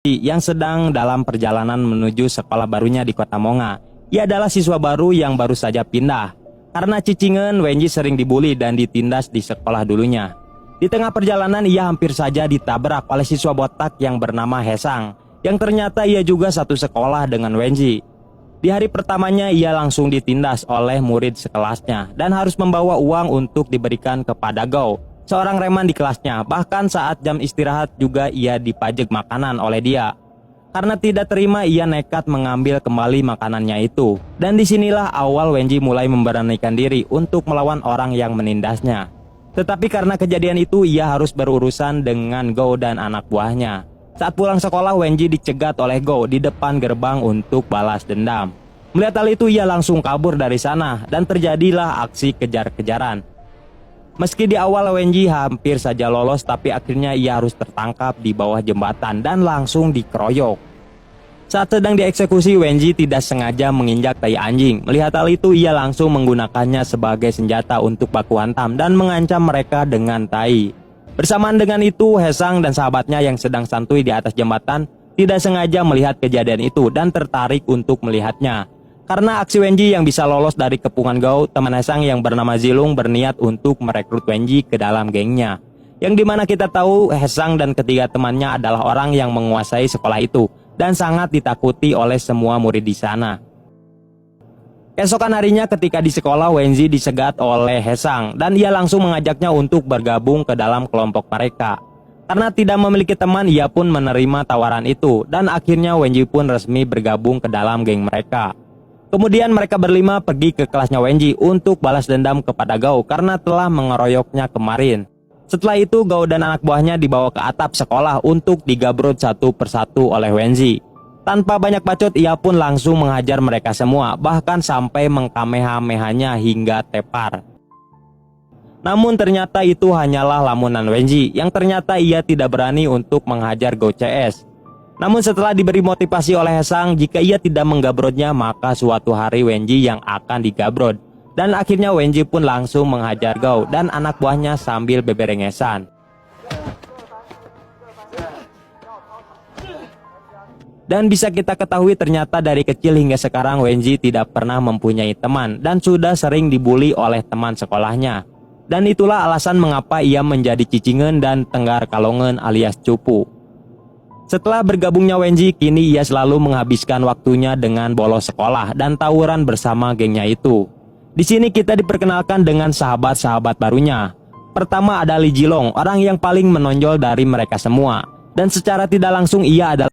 yang sedang dalam perjalanan menuju sekolah barunya di kota Monga. Ia adalah siswa baru yang baru saja pindah. Karena cicingan, Wenji sering dibully dan ditindas di sekolah dulunya. Di tengah perjalanan ia hampir saja ditabrak oleh siswa botak yang bernama Hesang, yang ternyata ia juga satu sekolah dengan Wenji. Di hari pertamanya ia langsung ditindas oleh murid sekelasnya dan harus membawa uang untuk diberikan kepada Gao, seorang reman di kelasnya. Bahkan saat jam istirahat juga ia dipajak makanan oleh dia. Karena tidak terima, ia nekat mengambil kembali makanannya itu. Dan disinilah awal Wenji mulai memberanikan diri untuk melawan orang yang menindasnya. Tetapi karena kejadian itu ia harus berurusan dengan Gao dan anak buahnya. Saat pulang sekolah, Wenji dicegat oleh Gao di depan gerbang untuk balas dendam. Melihat hal itu, ia langsung kabur dari sana dan terjadilah aksi kejar-kejaran. Meski di awal Wenji hampir saja lolos, tapi akhirnya ia harus tertangkap di bawah jembatan dan langsung dikeroyok. Saat sedang dieksekusi, Wenji tidak sengaja menginjak tai anjing. Melihat hal itu, ia langsung menggunakannya sebagai senjata untuk baku hantam dan mengancam mereka dengan tai. Bersamaan dengan itu, Hesang dan sahabatnya yang sedang santuy di atas jembatan tidak sengaja melihat kejadian itu dan tertarik untuk melihatnya. Karena aksi Wenji yang bisa lolos dari kepungan Gao, teman Hesang yang bernama Zilong berniat untuk merekrut Wenji ke dalam gengnya. Yang dimana kita tahu Hesang dan ketiga temannya adalah orang yang menguasai sekolah itu dan sangat ditakuti oleh semua murid di sana. Keesokan harinya ketika di sekolah, Wenji disegat oleh Hesang dan ia langsung mengajaknya untuk bergabung ke dalam kelompok mereka. Karena tidak memiliki teman, ia pun menerima tawaran itu dan akhirnya Wenji pun resmi bergabung ke dalam geng mereka. Kemudian mereka berlima pergi ke kelasnya Wenji untuk balas dendam kepada Gao karena telah mengeroyoknya kemarin. Setelah itu Gao dan anak buahnya dibawa ke atap sekolah untuk digabrut satu persatu oleh Wenji. Tanpa banyak bacot, ia pun langsung menghajar mereka semua, bahkan sampai mengkamehamehanya hingga tepar. Namun ternyata itu hanyalah lamunan Wenji, yang ternyata ia tidak berani untuk menghajar Gao CS. Namun setelah diberi motivasi oleh Hesang, jika ia tidak menggabrotnya, maka suatu hari Wenji yang akan digabrot. Dan akhirnya Wenji pun langsung menghajar Gao dan anak buahnya sambil beberengesan. Dan bisa kita ketahui ternyata dari kecil hingga sekarang Wenji tidak pernah mempunyai teman dan sudah sering dibully oleh teman sekolahnya. Dan itulah alasan mengapa ia menjadi cicingan dan tenggar kalongan alias cupu. Setelah bergabungnya Wenji, kini ia selalu menghabiskan waktunya dengan bolos sekolah dan tawuran bersama gengnya itu. Di sini kita diperkenalkan dengan sahabat-sahabat barunya. Pertama ada Li Jilong, orang yang paling menonjol dari mereka semua. Dan secara tidak langsung ia adalah